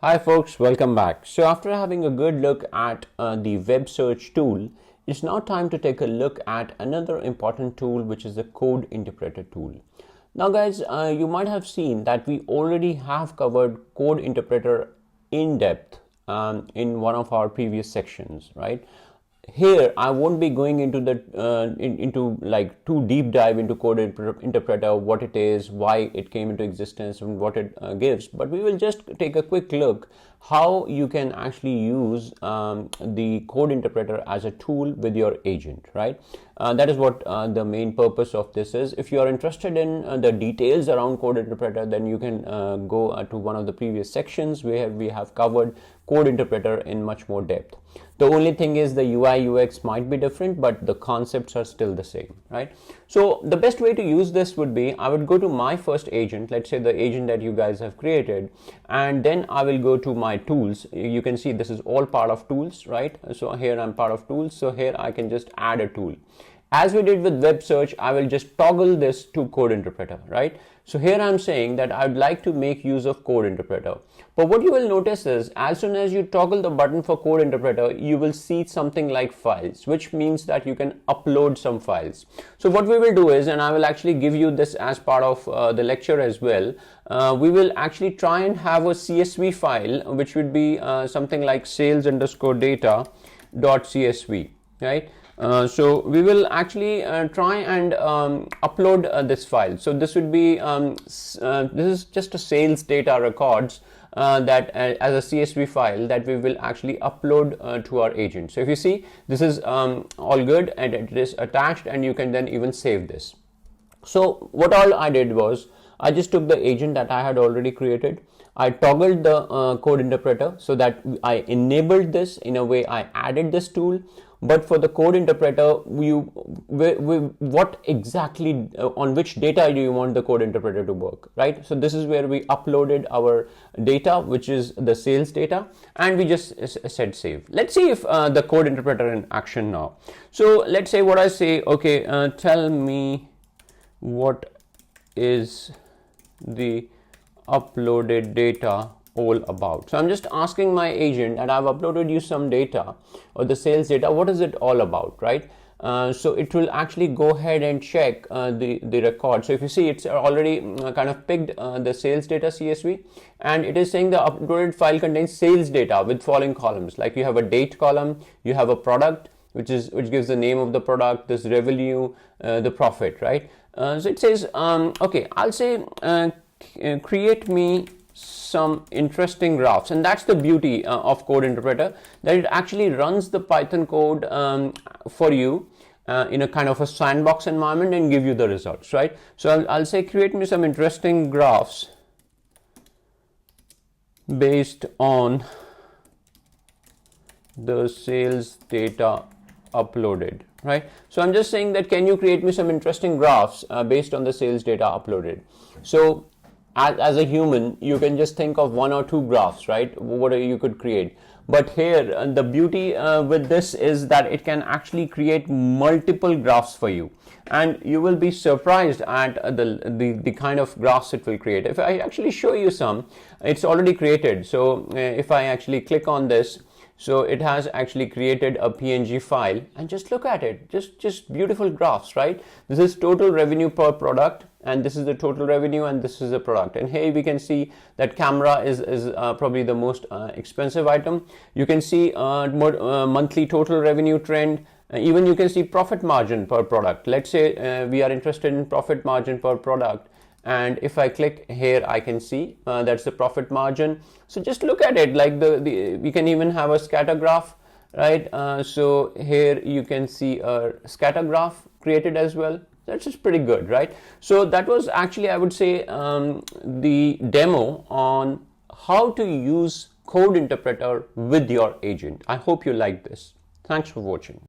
Hi folks, welcome back. So after having a good look at the web search tool, it's now time to take a look at another important tool, which is the code interpreter tool. Now guys, you might have seen that we already have covered code interpreter in depth in one of our previous sections, right? Here I won't be going into the into like too deep dive into code interpreter, what it is, why it came into existence, and what it gives, but we will just take a quick look how you can actually use the code interpreter as a tool with your agent, right? That is what the main purpose of this is. If you are interested in the details around code interpreter, then you can go to one of the previous sections where we have covered code interpreter in much more depth. The only thing is the UI UX might be different, but the concepts are still the same, right? So the best way to use this would be, I would go to my first agent, let's say the agent that you guys have created, and then I will go to my tools. You can see this is all part of tools, right? So here I'm part of tools, so here I can just add a tool. As we did with web search, I will just toggle this to code interpreter, right? So here I'm saying that I'd like to make use of code interpreter. But what you will notice is, as soon as you toggle the button for code interpreter, you will see something like files, which means that you can upload some files. So what we will do is, and I will actually give you this as part of the lecture as well, we will actually try and have a CSV file, which would be something like sales_data.csv, right? So we will actually try and upload this file. So this would be this is just a sales data records that as a CSV file that we will actually upload to our agent. So if you see, this is all good and it is attached, and you can then even save this. So what all I did was, I just took the agent that I had already created. I toggled the code interpreter so that I enabled this. In a way, I added this tool. But for the code interpreter, what exactly, on which data do you want the code interpreter to work, right? So this is where we uploaded our data, which is the sales data, and we just said save. Let's see if the code interpreter in action now. So let's say what I say, okay, tell me what is the uploaded data all about. So I'm just asking my agent, and I've uploaded you some data or the sales data, what is it all about, right? So it will actually go ahead and check the record. So if you see, it's already kind of picked the sales data CSV, and it is saying the uploaded file contains sales data with following columns. Like you have a date column, you have a product, which gives the name of the product, this revenue, the profit, right? So it says, okay, I'll say create me some interesting graphs, and that's the beauty of code interpreter, that it actually runs the Python code for you in a kind of a sandbox environment and give you the results, right? So I'll say create me some interesting graphs based on the sales data uploaded, right? So I'm just saying that, can you create me some interesting graphs based on the sales data uploaded? So as a human, you can just think of one or two graphs, right? What you could create. But here, the beauty with this is that it can actually create multiple graphs for you, and you will be surprised at the kind of graphs it will create. If I actually show you some, it's already created. So if I actually click on this, so it has actually created a PNG file, and just look at it, just beautiful graphs, right? This is total revenue per product, and this is the total revenue, and this is the product. And here we can see that camera is probably the most expensive item. You can see monthly total revenue trend. Even you can see profit margin per product. Let's say we are interested in profit margin per product, and if I click here, I can see that's the profit margin. So just look at it, like we can even have a scatter graph, right? So here you can see a scatter graph created as well. That's just pretty good, right? So that was actually, I would say, the demo on how to use code interpreter with your agent. I hope you like this. Thanks for watching.